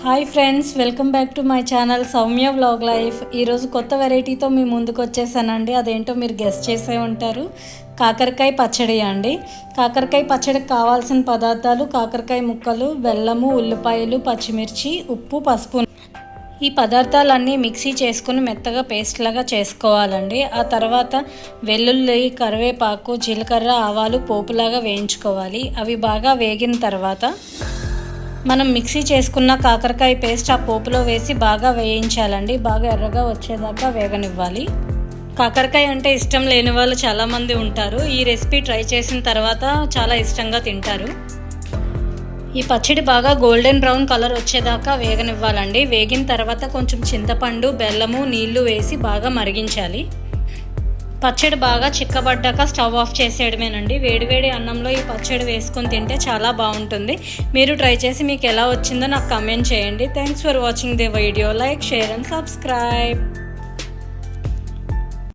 Hi friends, welcome back to my channel Soumya vlog life. ఈరోజు కొత్త వెరైటీతో మీ ముందుకు వచ్చేసానండి. అదేంటో మీరు గెస్ చేసే ఉంటారు. కాకరకాయ పచ్చడి అండి. కాకరకాయ పచ్చడికి కావాల్సిన పదార్థాలు: కాకరకాయ ముక్కలు, బెల్లము, ఉల్లిపాయలు, పచ్చిమిర్చి, ఉప్పు, పసుపు. ఈ పదార్థాలన్నీ మిక్సీ చేసుకుని మెత్తగా పేస్ట్ లాగా చేసుకోవాలండి. ఆ తర్వాత వెల్లుల్లి, కరివేపాకు, జీలకర్ర, ఆవాలు పోపులాగా వేయించుకోవాలి. అవి బాగా వేగిన తర్వాత మనం మిక్సీ చేసుకున్న కాకరకాయ పేస్ట్ ఆ పోపులో వేసి బాగా వేయించాలండి. బాగా ఎర్రగా వచ్చేదాకా వేగనివ్వాలి. కాకరకాయ అంటే ఇష్టం లేని వాళ్ళు చాలామంది ఉంటారు. ఈ రెసిపీ ట్రై చేసిన తర్వాత చాలా ఇష్టంగా తింటారు. ఈ పచ్చడి బాగా గోల్డెన్ బ్రౌన్ కలర్ వచ్చేదాకా వేగనివ్వాలండి. వేగిన తర్వాత కొంచెం చింతపండు, బెల్లము, నీళ్లు వేసి బాగా మరిగించాలి. పచ్చడి బాగా చిక్కబడ్డాక స్టవ్ ఆఫ్ చేసేయడమేనండి. వేడివేడి అన్నంలో ఈ పచ్చడి వేసుకొని తింటే చాలా బాగుంటుంది. మీరు ట్రై చేసి మీకు ఎలా వచ్చిందో నాకు కామెంట్ చేయండి. Thanks for watching the video. Like, share and subscribe.